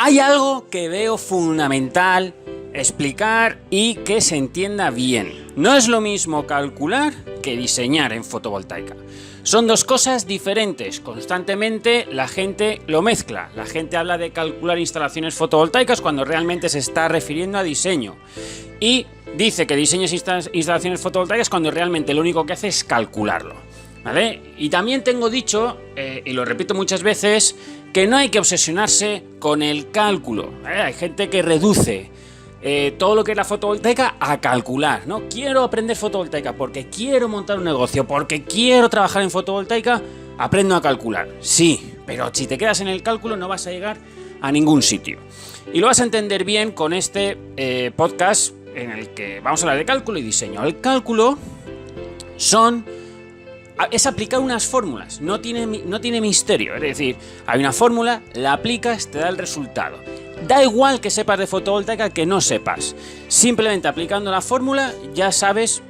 Hay algo que veo fundamental explicar y que se entienda bien. No es lo mismo calcular que diseñar en fotovoltaica. Son dos cosas diferentes. Constantemente la gente lo mezcla. La gente habla de calcular instalaciones fotovoltaicas cuando realmente se está refiriendo a diseño. Y dice que diseñas instalaciones fotovoltaicas cuando realmente lo único que hace es calcularlo, ¿vale? Y también tengo dicho, y lo repito muchas veces, que no hay que obsesionarse con el cálculo, ¿vale? Hay gente que reduce todo lo que es la fotovoltaica a calcular, ¿no? Quiero aprender fotovoltaica porque quiero montar un negocio, porque quiero trabajar en fotovoltaica, aprendo a calcular. Sí, pero si te quedas en el cálculo no vas a llegar a ningún sitio. Y lo vas a entender bien con este podcast en el que vamos a hablar de cálculo y diseño. El cálculo es aplicar unas fórmulas, no tiene misterio. Es decir, hay una fórmula, la aplicas, te da el resultado. Da igual que sepas de fotovoltaica que no sepas. Simplemente aplicando la fórmula ya sabes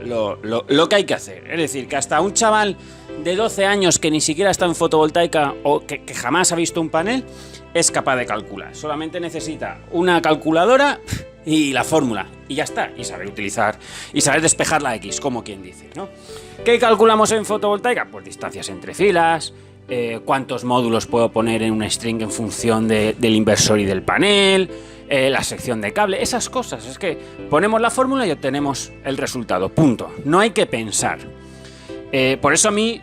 lo que hay que hacer. Es decir, que hasta un chaval de 12 años que ni siquiera está en fotovoltaica o que jamás ha visto un panel es capaz de calcular. Solamente necesita una calculadora y la fórmula y ya está. Y saber utilizar y saber despejar la X, como quien dice, ¿no? ¿Qué calculamos en fotovoltaica? Pues distancias entre filas, cuántos módulos puedo poner en un string en función del inversor y del panel, la sección de cable, esas cosas. Es que ponemos la fórmula y obtenemos el resultado, punto. No hay que pensar. Por eso a mí,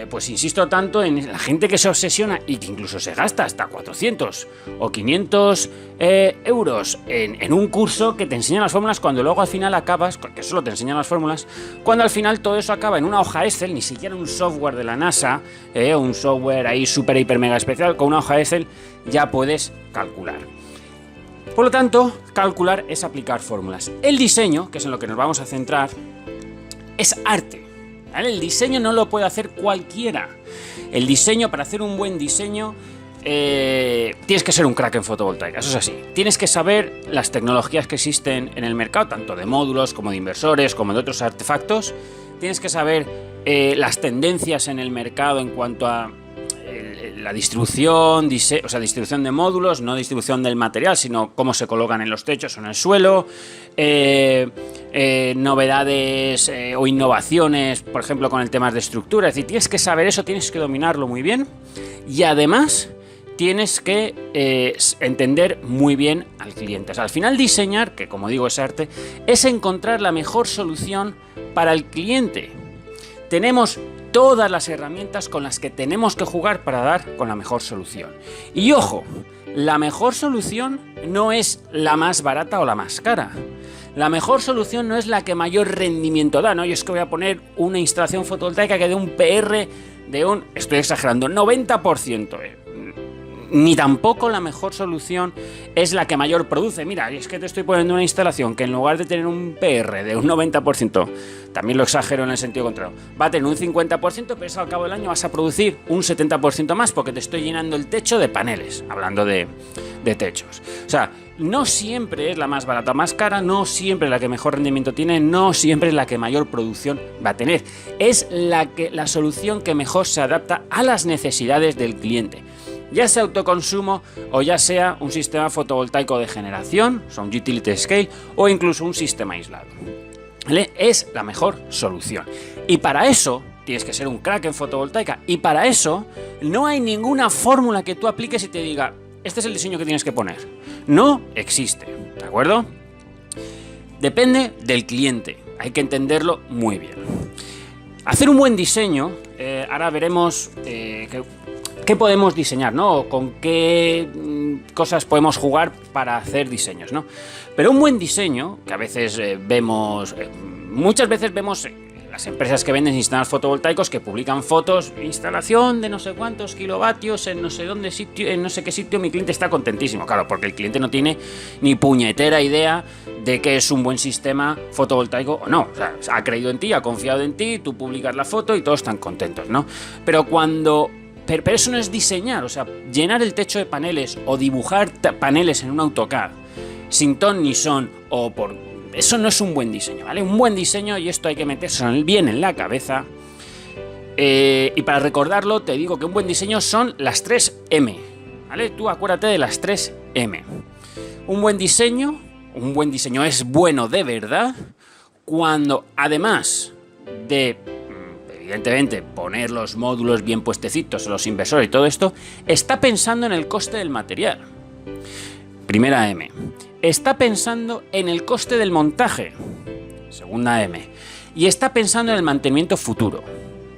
pues insisto tanto en la gente que se obsesiona y que incluso se gasta hasta 400 o 500 euros en un curso que te enseña las fórmulas cuando luego al final acabas, que solo te enseñan las fórmulas, cuando al final todo eso acaba en una hoja Excel, ni siquiera un software de la NASA, un software ahí súper, hiper, mega especial, con una hoja Excel ya puedes calcular. Por lo tanto, calcular es aplicar fórmulas. El diseño, que es en lo que nos vamos a centrar, es arte. ¿Vale? El diseño no lo puede hacer cualquiera. El diseño, para hacer un buen diseño, tienes que ser un crack en fotovoltaica, eso es así. Tienes que saber las tecnologías que existen en el mercado, tanto de módulos como de inversores, como de otros artefactos. Tienes que saber las tendencias en el mercado en cuanto a la distribución, distribución de módulos, no distribución del material, sino cómo se colocan en los techos o en el suelo, novedades o innovaciones, por ejemplo, con el tema de estructura. Es decir, tienes que saber eso, tienes que dominarlo muy bien y además tienes que entender muy bien al cliente. O sea, al final diseñar, que como digo es arte, es encontrar la mejor solución para el cliente. Tenemos todas las herramientas con las que tenemos que jugar para dar con la mejor solución. Y ojo, la mejor solución no es la más barata o la más cara. La mejor solución no es la que mayor rendimiento da, ¿no? Yo es que voy a poner una instalación fotovoltaica que dé un PR de un, estoy exagerando, 90%. Ni tampoco la mejor solución es la que mayor produce. Mira, es que te estoy poniendo una instalación que en lugar de tener un PR de un 90%, también lo exagero en el sentido contrario, va a tener un 50%, pero eso al cabo del año vas a producir un 70% más porque te estoy llenando el techo de paneles, hablando de techos. O sea, no siempre es la más barata o más cara, no siempre la que mejor rendimiento tiene, no siempre es la que mayor producción va a tener. Es la solución que mejor se adapta a las necesidades del cliente. Ya sea autoconsumo o ya sea un sistema fotovoltaico de generación, o sea, un utility scale o incluso un sistema aislado. ¿Vale? Es la mejor solución. Y para eso tienes que ser un crack en fotovoltaica. Y para eso no hay ninguna fórmula que tú apliques y te diga, este es el diseño que tienes que poner. No existe, ¿de acuerdo? Depende del cliente. Hay que entenderlo muy bien. Hacer un buen diseño, ahora veremos qué podemos diseñar, ¿no? Con qué cosas podemos jugar para hacer diseños, ¿no? Pero un buen diseño, que a veces muchas veces vemos las empresas que venden sistemas fotovoltaicos que publican fotos, instalación de no sé cuántos kilovatios en no sé dónde sitio, en no sé qué sitio, mi cliente está contentísimo. Claro, porque el cliente no tiene ni puñetera idea de que es un buen sistema fotovoltaico o no. O sea, ha creído en ti, ha confiado en ti, tú publicas la foto y todos están contentos, ¿no? Pero eso no es diseñar, o sea, llenar el techo de paneles o dibujar paneles en un AutoCAD sin ton ni son o por... Eso no es un buen diseño, ¿vale? Un buen diseño, y esto hay que meterse bien en la cabeza. Y para recordarlo, te digo que un buen diseño son las 3 M. ¿vale? Tú acuérdate de las 3 M. Un buen diseño es bueno de verdad cuando, además de, evidentemente, poner los módulos bien puestecitos, los inversores y todo esto, está pensando en el coste del material. Primera M. Está pensando en el coste del montaje. Segunda M. Y está pensando en el mantenimiento futuro.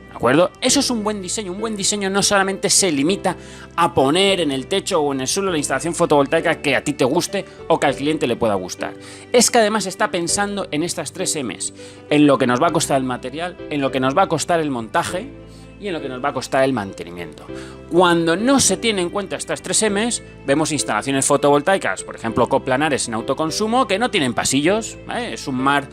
¿De acuerdo? Eso es un buen diseño. Un buen diseño no solamente se limita a poner en el techo o en el suelo la instalación fotovoltaica que a ti te guste o que al cliente le pueda gustar. Es que además está pensando en estas 3 M's. En lo que nos va a costar el material, en lo que nos va a costar el montaje y en lo que nos va a costar el mantenimiento. Cuando no se tienen en cuenta estas 3 M's, vemos instalaciones fotovoltaicas, por ejemplo, coplanares en autoconsumo, que no tienen pasillos, ¿vale? Es un mar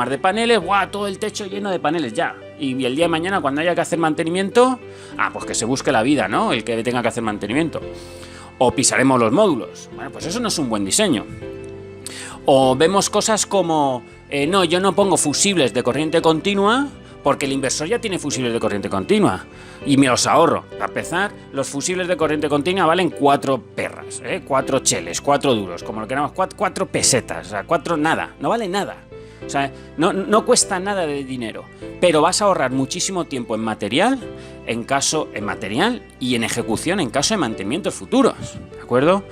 de paneles, ¡guau! Todo el techo lleno de paneles ya. Y el día de mañana, cuando haya que hacer mantenimiento, pues que se busque la vida, ¿no? El que tenga que hacer mantenimiento. O pisaremos los módulos. Bueno, pues eso no es un buen diseño. O vemos cosas como, no, yo no pongo fusibles de corriente continua, porque el inversor ya tiene fusibles de corriente continua y me los ahorro. Para empezar, los fusibles de corriente continua valen 4 perras, 4 cheles, 4 duros, como lo queramos, 4 pesetas, o sea, 4 nada, no vale nada. O sea, no cuesta nada de dinero, pero vas a ahorrar muchísimo tiempo en material y en ejecución en caso de mantenimientos futuros, ¿de acuerdo?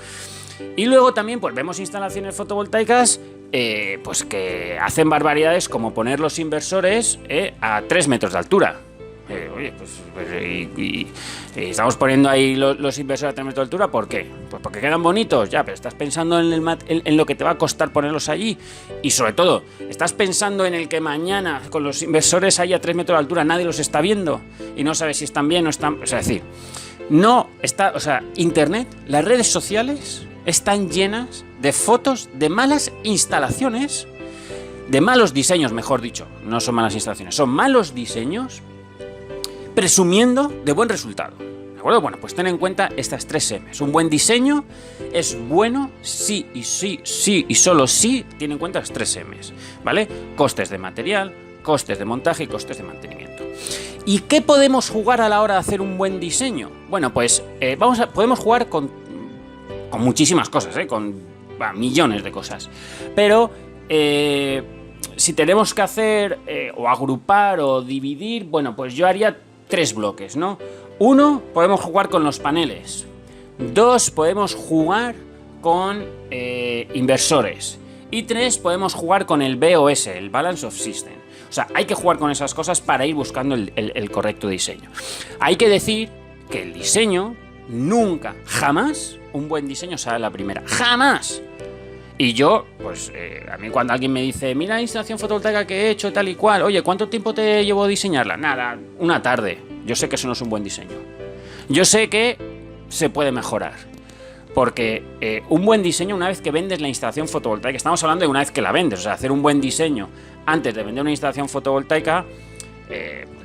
Y luego también pues vemos instalaciones fotovoltaicas pues que hacen barbaridades como poner los inversores a 3 metros de altura. Y estamos poniendo ahí los inversores a 3 metros de altura, ¿por qué? Pues porque quedan bonitos, ya, pero estás pensando en lo que te va a costar ponerlos allí. Y sobre todo, estás pensando en el que mañana con los inversores ahí a 3 metros de altura nadie los está viendo y no sabes si están bien o están... O sea, es decir, Internet, las redes sociales están llenas de fotos de malas instalaciones, de malos diseños, mejor dicho. No son malas instalaciones, son malos diseños presumiendo de buen resultado. ¿De acuerdo? Bueno, pues ten en cuenta estas 3 M's. Un buen diseño es bueno sí y solo si tiene en cuenta las 3 M's, ¿vale? Costes de material, costes de montaje y costes de mantenimiento. ¿Y qué podemos jugar a la hora de hacer un buen diseño? Bueno, pues podemos jugar con muchísimas cosas, con millones de cosas. Pero si tenemos que hacer o agrupar o dividir, bueno, pues yo haría 3 bloques, ¿no? 1, podemos jugar con los paneles. 2, podemos jugar con inversores. Y 3, podemos jugar con el BOS, el Balance of System. O sea, hay que jugar con esas cosas para ir buscando el correcto diseño. Hay que decir que el diseño nunca, jamás, un buen diseño sale a la primera. ¡Jamás! Y yo, pues, a mí cuando alguien me dice, mira la instalación fotovoltaica que he hecho, tal y cual, oye, ¿cuánto tiempo te llevó diseñarla? Nada, una tarde. Yo sé que eso no es un buen diseño. Yo sé que se puede mejorar. Porque un buen diseño, una vez que vendes la instalación fotovoltaica, estamos hablando de una vez que la vendes, o sea, hacer un buen diseño antes de vender una instalación fotovoltaica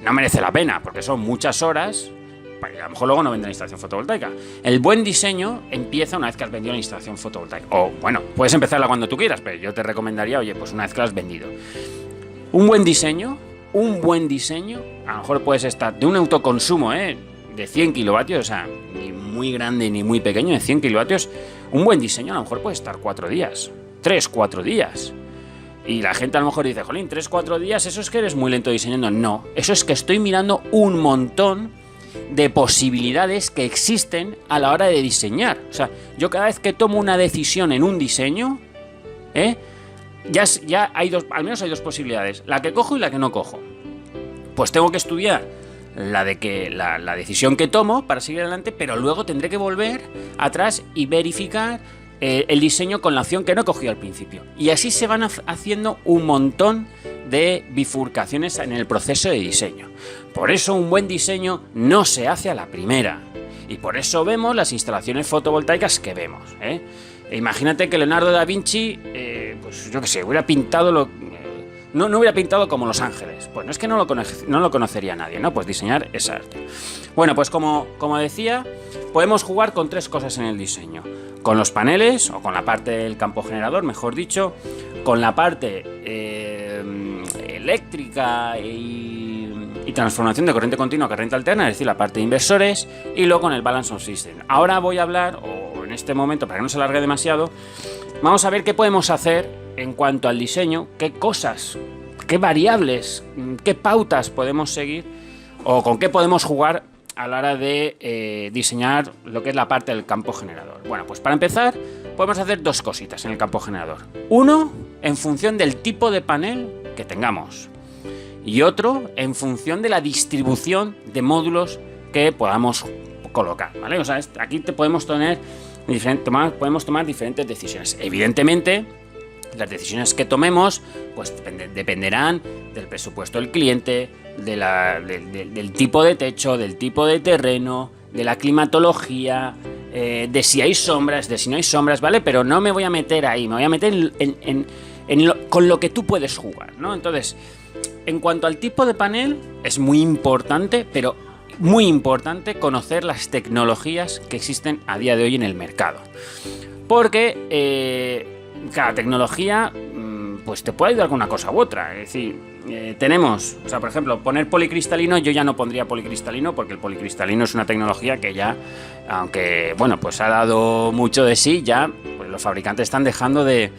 no merece la pena, porque son muchas horas. A lo mejor luego no vende la instalación fotovoltaica. El buen diseño empieza una vez que has vendido la instalación fotovoltaica. O, bueno, puedes empezarla cuando tú quieras, pero yo te recomendaría, oye, pues una vez que la has vendido. Un buen diseño, a lo mejor puedes estar de un autoconsumo, de 100 kilovatios, o sea, ni muy grande ni muy pequeño, de 100 kilovatios. Un buen diseño a lo mejor puede estar 4 días, 3-4 días. Y la gente a lo mejor dice, jolín, 3-4 días, eso es que eres muy lento diseñando. No, eso es que estoy mirando un montón de posibilidades que existen a la hora de diseñar. O sea, yo cada vez que tomo una decisión en un diseño, ya hay al menos hay 2 posibilidades, la que cojo y la que no cojo. Pues tengo que estudiar la decisión que tomo para seguir adelante, pero luego tendré que volver atrás y verificar el diseño con la opción que no cogí al principio. Y así se van haciendo un montón de bifurcaciones en el proceso de diseño. Por eso un buen diseño no se hace a la primera. Y por eso vemos las instalaciones fotovoltaicas que vemos. Imagínate que Leonardo da Vinci, pues yo qué sé, hubiera pintado no hubiera pintado como Los Ángeles. Pues no es que no lo conocería nadie, ¿no? Pues diseñar es arte. Bueno, pues como decía, podemos jugar con 3 cosas en el diseño. Con los paneles, o con la parte del campo generador, mejor dicho, con la parte eléctrica y y transformación de corriente continua a corriente alterna, es decir, la parte de inversores, y luego con el Balance of System. Ahora voy a hablar, o en este momento, para que no se alargue demasiado, vamos a ver qué podemos hacer en cuanto al diseño, qué cosas, qué variables, qué pautas podemos seguir o con qué podemos jugar a la hora de diseñar lo que es la parte del campo generador. Bueno, pues para empezar podemos hacer dos cositas en el campo generador. Uno, en función del tipo de panel que tengamos, y otro en función de la distribución de módulos que podamos colocar, ¿vale? O sea, aquí podemos tomar diferentes decisiones. Evidentemente, las decisiones que tomemos pues dependerán del presupuesto del cliente, del tipo de techo, del tipo de terreno, de la climatología, de si hay sombras, de si no hay sombras, ¿vale? Pero no me voy a meter ahí, me voy a meter con lo que tú puedes jugar, ¿no? Entonces, en cuanto al tipo de panel, es muy importante, pero muy importante conocer las tecnologías que existen a día de hoy en el mercado. Porque cada tecnología pues te puede ayudar con una cosa u otra. Es decir, tenemos, o sea, por ejemplo, poner policristalino, yo ya no pondría policristalino porque el policristalino es una tecnología que ya, aunque, bueno, pues ha dado mucho de sí, ya pues los fabricantes están dejando de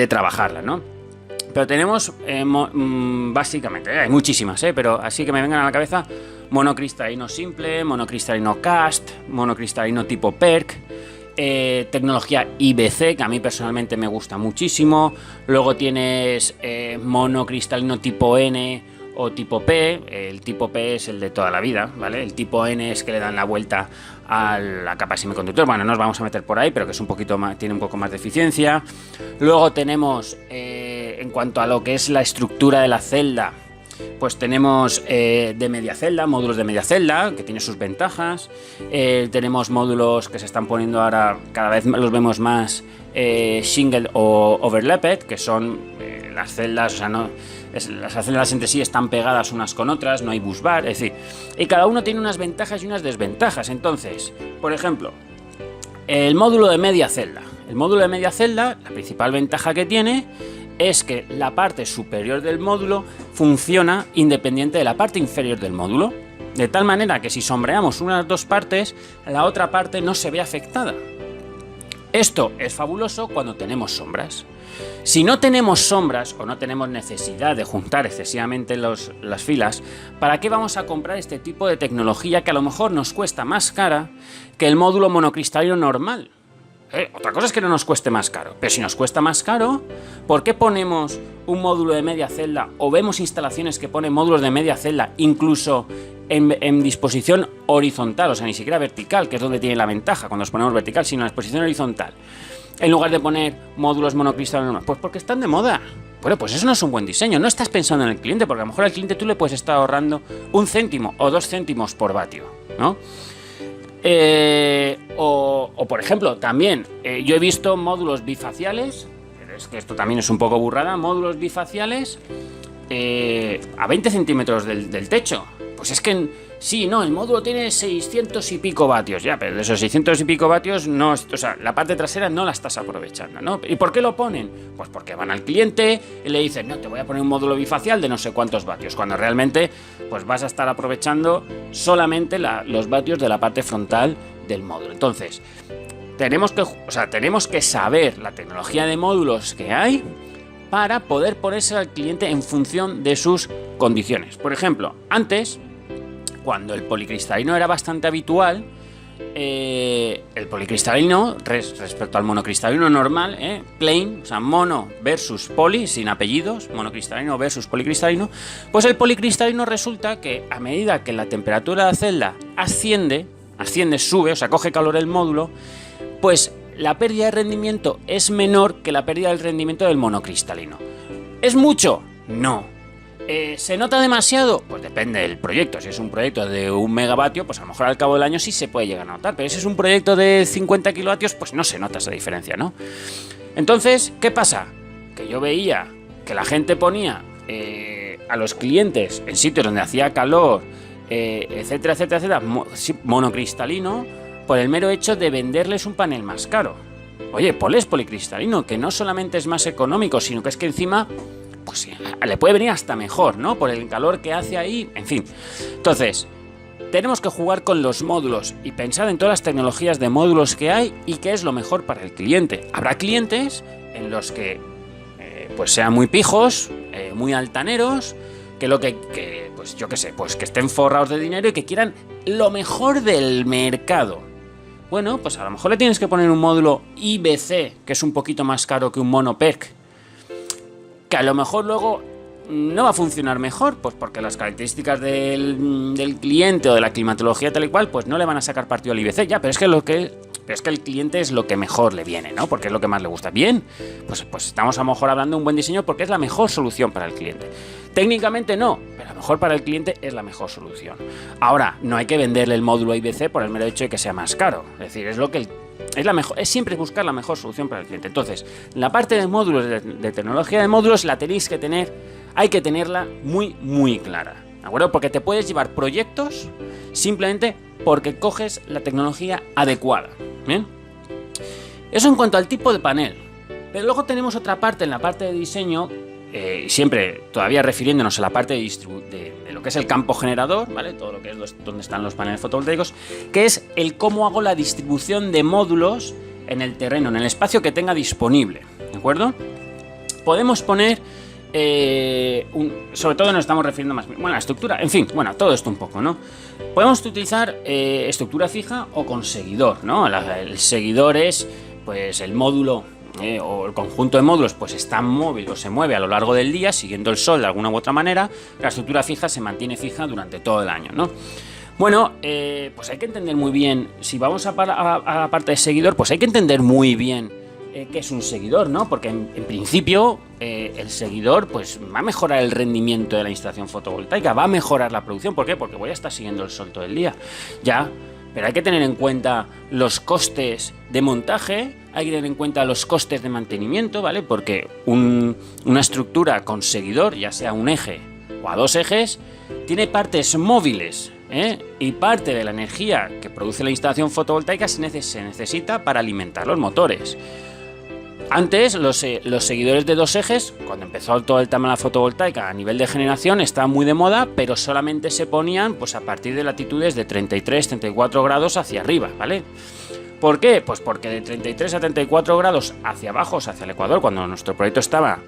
trabajarla, ¿no? Pero tenemos, básicamente, hay muchísimas, pero así que me vengan a la cabeza: monocristalino simple, monocristalino cast, monocristalino tipo PERC, tecnología IBC, que a mí personalmente me gusta muchísimo. Luego tienes monocristalino tipo N o tipo P. El tipo P es el de toda la vida, ¿vale? El tipo N es que le dan la vuelta a la capa semiconductor. Bueno, no nos vamos a meter por ahí, pero que es un poquito más, tiene un poco más de eficiencia. Luego tenemos, en cuanto a lo que es la estructura de la celda, pues tenemos de media celda, módulos de media celda, que tiene sus ventajas. Tenemos módulos que se están poniendo ahora, cada vez los vemos más, single o overlapped, que son las celdas, o sea, las celdas entre sí están pegadas unas con otras, no hay busbar, es decir, y cada uno tiene unas ventajas y unas desventajas. Entonces, por ejemplo, el módulo de media celda. El módulo de media celda, la principal ventaja que tiene es que la parte superior del módulo funciona independiente de la parte inferior del módulo, de tal manera que si sombreamos una de las dos partes, la otra parte no se ve afectada. Esto es fabuloso cuando tenemos sombras. Si no tenemos sombras o no tenemos necesidad de juntar excesivamente las filas, ¿para qué vamos a comprar este tipo de tecnología que a lo mejor nos cuesta más cara que el módulo monocristalino normal? Otra cosa es que no nos cueste más caro, pero si nos cuesta más caro, ¿por qué ponemos un módulo de media celda o vemos instalaciones que ponen módulos de media celda incluso en disposición horizontal, o sea, ni siquiera vertical, que es donde tiene la ventaja cuando los ponemos vertical, sino en disposición horizontal, en lugar de poner módulos monocristalinos? Pues porque están de moda. Bueno, pues eso no es un buen diseño, no estás pensando en el cliente, porque a lo mejor al cliente tú le puedes estar ahorrando 1 céntimo o 2 céntimos por vatio, ¿no? O por ejemplo, también yo he visto módulos bifaciales, pero es que esto también es un poco burrada, módulos bifaciales a 20 centímetros del techo. Pues es que sí, no, el módulo tiene 600 y pico vatios, ya, pero de esos 600 y pico vatios, no, o sea, la parte trasera no la estás aprovechando, ¿no? ¿Y por qué lo ponen? Pues porque van al cliente y le dicen, no, te voy a poner un módulo bifacial de no sé cuántos vatios, cuando realmente pues vas a estar aprovechando solamente los vatios de la parte frontal del módulo. Entonces, tenemos que saber la tecnología de módulos que hay para poder ponerse al cliente en función de sus condiciones. Por ejemplo, antes, cuando el policristalino era bastante habitual, el policristalino respecto al monocristalino normal, plain, o sea, mono versus poli, sin apellidos, monocristalino versus policristalino, pues el policristalino resulta que a medida que la temperatura de la celda asciende, sube, o sea, coge calor el módulo, pues la pérdida de rendimiento es menor que la pérdida del rendimiento del monocristalino. ¿Es mucho? No. ¿Se nota demasiado? Pues depende del proyecto. Si es un proyecto de 1 megavatio, pues a lo mejor al cabo del año sí se puede llegar a notar. Pero si es un proyecto de 50 kilovatios, pues no se nota esa diferencia, ¿no? Entonces, ¿qué pasa? Que yo veía que la gente ponía a los clientes en sitios donde hacía calor, etcétera, etcétera, etcétera, monocristalino, por el mero hecho de venderles un panel más caro. Oye, ponles policristalino, que no solamente es más económico, sino que es que encima pues le puede venir hasta mejor, ¿no? Por el calor que hace ahí, en fin. Entonces, tenemos que jugar con los módulos y pensar en todas las tecnologías de módulos que hay y qué es lo mejor para el cliente. Habrá clientes en los que pues sean muy pijos, muy altaneros, pues yo qué sé, pues que estén forrados de dinero y que quieran lo mejor del mercado. Bueno, pues a lo mejor le tienes que poner un módulo IBC, que es un poquito más caro que un mono-PERC, que a lo mejor luego no va a funcionar mejor, pues porque las características del cliente o de la climatología tal y cual, pues no le van a sacar partido al IBC, ya, pero es que el cliente es lo que mejor le viene, ¿no? Porque es lo que más le gusta. Bien, pues estamos a lo mejor hablando de un buen diseño porque es la mejor solución para el cliente. Técnicamente no, pero a lo mejor para el cliente es la mejor solución. Ahora, no hay que venderle el módulo IBC por el mero hecho de que sea más caro. Es decir, es siempre buscar la mejor solución para el cliente. Entonces, la parte de módulos, de tecnología de módulos, hay que tenerla muy, muy clara, ¿de acuerdo? Porque te puedes llevar proyectos simplemente porque coges la tecnología adecuada, ¿bien? Eso en cuanto al tipo de panel. Pero luego tenemos otra parte, en la parte de diseño, siempre todavía refiriéndonos a la parte de lo que es el campo generador, ¿vale? Todo lo que es donde están los paneles fotovoltaicos, que es el cómo hago la distribución de módulos en el terreno, en el espacio que tenga disponible, ¿de acuerdo? Podemos poner, sobre todo nos estamos refiriendo más, bueno, a la estructura, en fin, bueno, todo esto un poco, ¿no? Podemos utilizar estructura fija o con seguidor, ¿no? El seguidor es, pues, el módulo o el conjunto de módulos, pues está móvil o se mueve a lo largo del día siguiendo el sol de alguna u otra manera. La estructura fija se mantiene fija durante todo el año, ¿no? Bueno, pues hay que entender muy bien, si vamos a la parte de seguidor, pues hay que entender muy bien qué es un seguidor, ¿no? Porque en principio el seguidor pues va a mejorar el rendimiento de la instalación fotovoltaica, va a mejorar la producción. ¿Por qué? Porque voy a estar siguiendo el sol todo el día, ya. Pero hay que tener en cuenta los costes de montaje, hay que tener en cuenta los costes de mantenimiento, ¿vale? Porque una estructura con seguidor, ya sea un eje o a dos ejes, tiene partes móviles, y parte de la energía que produce la instalación fotovoltaica se necesita para alimentar los motores. Antes, los seguidores de dos ejes, cuando empezó todo el tema de la fotovoltaica a nivel de generación, estaban muy de moda, pero solamente se ponían pues a partir de latitudes de 33-34 grados hacia arriba, ¿vale? ¿Por qué? Pues porque de 33 a 34 grados hacia abajo, hacia el Ecuador, cuando nuestro proyecto estaba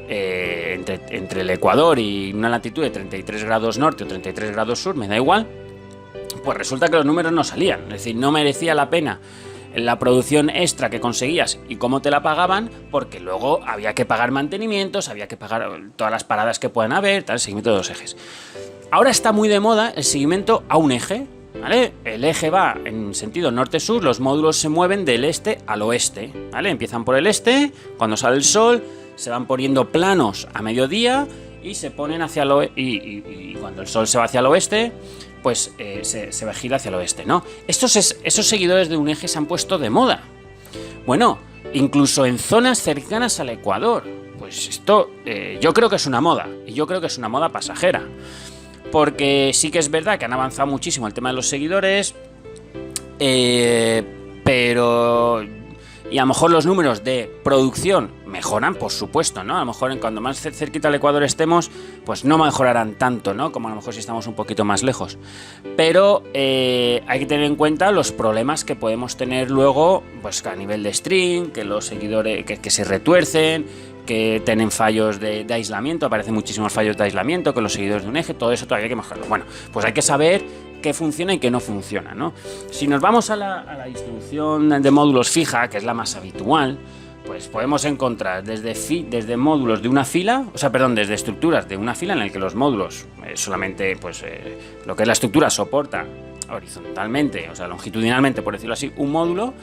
entre el Ecuador y una latitud de 33 grados norte o 33 grados sur, me da igual, pues resulta que los números no salían, es decir, no merecía la pena la producción extra que conseguías y cómo te la pagaban, porque luego había que pagar mantenimientos, había que pagar todas las paradas que puedan haber, tal, el seguimiento de dos ejes. Ahora está muy de moda el seguimiento a un eje, ¿vale? El eje va en sentido norte-sur, los módulos se mueven del este al oeste, ¿vale? Empiezan por el este, cuando sale el sol, se van poniendo planos a mediodía y se ponen hacia el oeste, y cuando el sol se va hacia el oeste, pues se va a girar hacia el oeste, ¿no? Esos seguidores de un eje se han puesto de moda. Bueno, incluso en zonas cercanas al Ecuador. Pues esto yo creo que es una moda, y yo creo que es una moda pasajera. Porque sí que es verdad que han avanzado muchísimo el tema de los seguidores, pero... Y a lo mejor los números de producción mejoran, por supuesto, ¿no? A lo mejor cuando más cerquita al Ecuador estemos, pues no mejorarán tanto, ¿no? Como a lo mejor si estamos un poquito más lejos. Pero hay que tener en cuenta los problemas que podemos tener luego, pues a nivel de string, que los seguidores que se retuercen, que tienen fallos de aislamiento, aparecen muchísimos fallos de aislamiento con los seguidores de un eje, todo eso todavía hay que mejorarlo. Bueno, pues hay que saber qué funciona y qué no funciona, ¿no? Si nos vamos a la distribución de módulos fija, que es la más habitual, pues podemos encontrar desde módulos de una fila, desde estructuras de una fila en el que los módulos solamente, pues lo que es la estructura soporta horizontalmente, o sea, longitudinalmente, por decirlo así, un módulo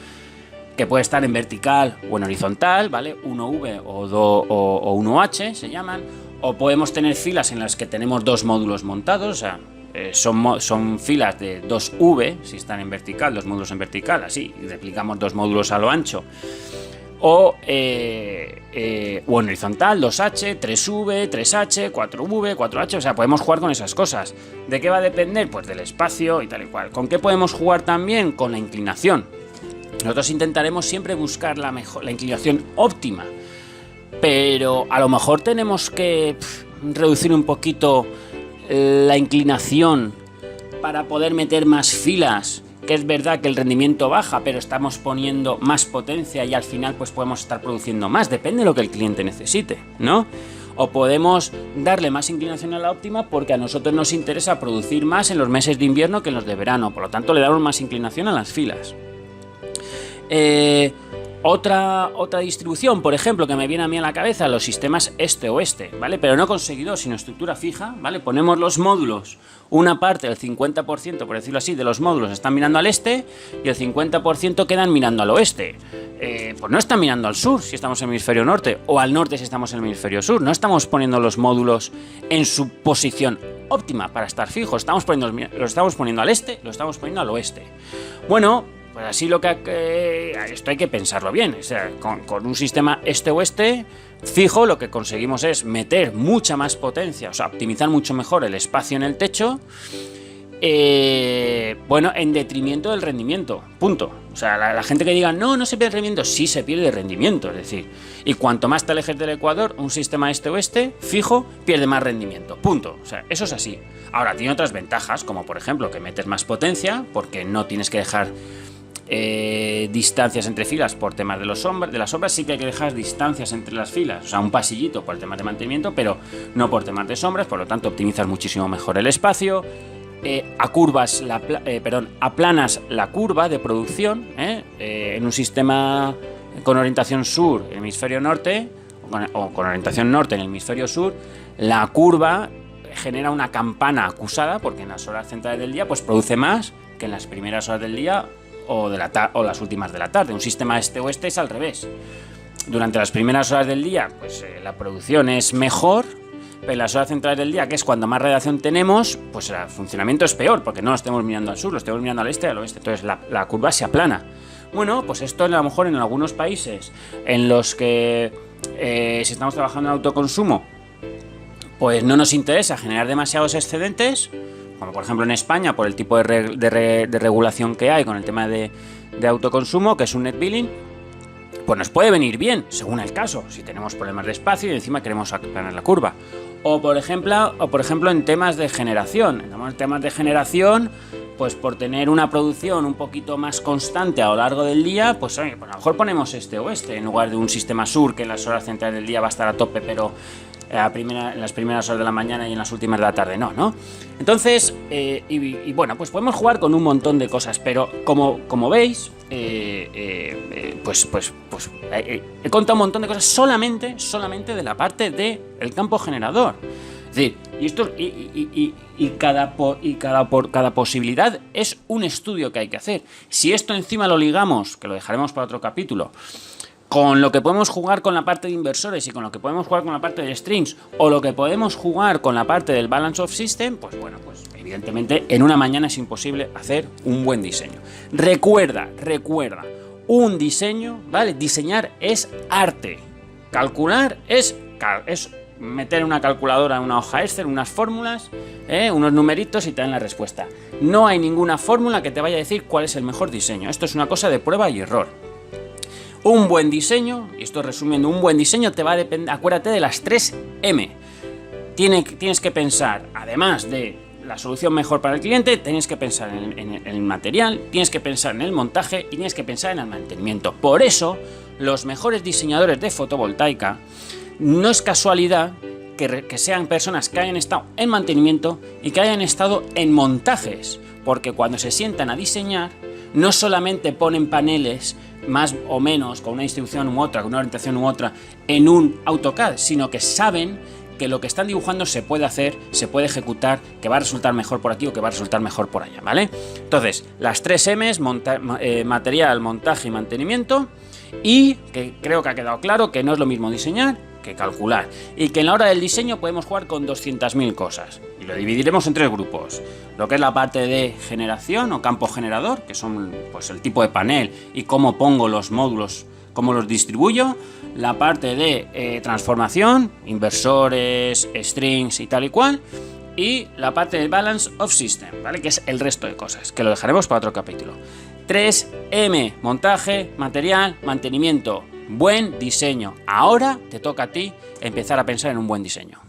que puede estar en vertical o en horizontal, ¿vale? 1V o 1H se llaman, o podemos tener filas en las que tenemos dos módulos montados, o sea, son filas de 2V, si están en vertical, dos módulos en vertical, así, y replicamos dos módulos a lo ancho. O en horizontal, 2H, 3V, 3H, 4V, 4H, o sea, podemos jugar con esas cosas. ¿De qué va a depender? Pues del espacio y tal y cual. ¿Con qué podemos jugar también? Con la inclinación. Nosotros intentaremos siempre buscar la inclinación óptima. pero a lo mejor tenemos que reducir un poquito la inclinación para poder meter más filas, que es verdad que el rendimiento baja, pero estamos poniendo más potencia y al final pues podemos estar produciendo más, depende de lo que el cliente necesite, ¿no? O podemos darle más inclinación a la óptima porque a nosotros nos interesa producir más en los meses de invierno que en los de verano, por lo tanto le damos más inclinación a las filas. Otra distribución, por ejemplo, que me viene a mí a la cabeza, los sistemas este-oeste, ¿vale? Pero no con seguidor, sino estructura fija, ¿vale? Ponemos los módulos, una parte, el 50%, por decirlo así, de los módulos están mirando al este y el 50% quedan mirando al oeste. Pues no están mirando al sur si estamos en el hemisferio norte, o al norte si estamos en el hemisferio sur. No estamos poniendo los módulos en su posición óptima para estar fijos. Los estamos poniendo al este, los estamos poniendo al oeste. Bueno, pues así esto hay que pensarlo bien. O sea, con un sistema este-oeste fijo lo que conseguimos es meter mucha más potencia, o sea, optimizar mucho mejor el espacio en el techo, bueno, en detrimento del rendimiento, punto. O sea, la gente que diga, no se pierde rendimiento, sí se pierde rendimiento, es decir, y cuanto más te alejes del ecuador, un sistema este-oeste fijo pierde más rendimiento, punto. O sea, eso es así. Ahora, tiene otras ventajas, como por ejemplo que metes más potencia, porque no tienes que dejar distancias entre filas por temas de las sombras, sí que hay que dejar distancias entre las filas, o sea, un pasillito por temas de mantenimiento, pero no por temas de sombras, por lo tanto optimizas muchísimo mejor el espacio, aplanas la curva de producción, en un sistema con orientación sur en el hemisferio norte, o con orientación norte en el hemisferio sur, la curva genera una campana acusada, porque en las horas centrales del día pues produce más que en las primeras horas del día o las últimas de la tarde. Un sistema este-oeste es al revés. Durante las primeras horas del día, pues la producción es mejor, pero en las horas centrales del día, que es cuando más radiación tenemos, pues el funcionamiento es peor, porque no lo estamos mirando al sur, lo estamos mirando al este y al oeste. Entonces la curva se aplana. Bueno, pues esto a lo mejor en algunos países en los que si estamos trabajando en autoconsumo, pues no nos interesa generar demasiados excedentes, como por ejemplo en España, por el tipo de regulación que hay con el tema de autoconsumo, que es un net billing, pues nos puede venir bien, según el caso, si tenemos problemas de espacio y encima queremos aplanar la curva. O por ejemplo en temas de generación. En temas de generación, pues por tener una producción un poquito más constante a lo largo del día, pues oye, pues a lo mejor ponemos este-oeste en lugar de un sistema sur que en las horas centrales del día va a estar a tope, pero en las primeras horas de la mañana y en las últimas de la tarde no. Entonces, bueno, pues podemos jugar con un montón de cosas, pero como veis, he contado un montón de cosas solamente de la parte del campo generador. Es decir, cada posibilidad es un estudio que hay que hacer. Si esto encima lo ligamos, que lo dejaremos para otro capítulo, con lo que podemos jugar con la parte de inversores y con lo que podemos jugar con la parte de strings, o lo que podemos jugar con la parte del balance of system, pues bueno, pues evidentemente en una mañana es imposible hacer un buen diseño. Recuerda, un diseño, ¿vale? Diseñar es arte. Calcular es meter en una calculadora, en una hoja Excel, unas fórmulas, unos numeritos y te dan la respuesta. No hay ninguna fórmula que te vaya a decir cuál es el mejor diseño. Esto es una cosa de prueba y error. Un buen diseño, y esto resumiendo, un buen diseño te va a depender, acuérdate de las 3 M. Tienes que pensar, además de la solución mejor para el cliente, tienes que pensar en el material, tienes que pensar en el montaje y tienes que pensar en el mantenimiento. Por eso, los mejores diseñadores de fotovoltaica, no es casualidad que sean personas que hayan estado en mantenimiento y que hayan estado en montajes, porque cuando se sientan a diseñar, no solamente ponen paneles más o menos con una distribución u otra, con una orientación u otra en un AutoCAD, sino que saben que lo que están dibujando se puede hacer, se puede ejecutar, que va a resultar mejor por aquí o que va a resultar mejor por allá, ¿vale? Entonces, las 3 M's, material, montaje y mantenimiento, y que creo que ha quedado claro que no es lo mismo diseñar que calcular, y que en la hora del diseño podemos jugar con 200.000 cosas, y lo dividiremos en 3 grupos: lo que es la parte de generación o campo generador, que son pues el tipo de panel y cómo pongo los módulos, cómo los distribuyo; la parte de transformación, inversores, strings y tal y cual; y la parte de balance of system, ¿vale? Que es el resto de cosas, que lo dejaremos para otro capítulo. 3M, montaje, material, mantenimiento. Buen diseño. Ahora te toca a ti empezar a pensar en un buen diseño.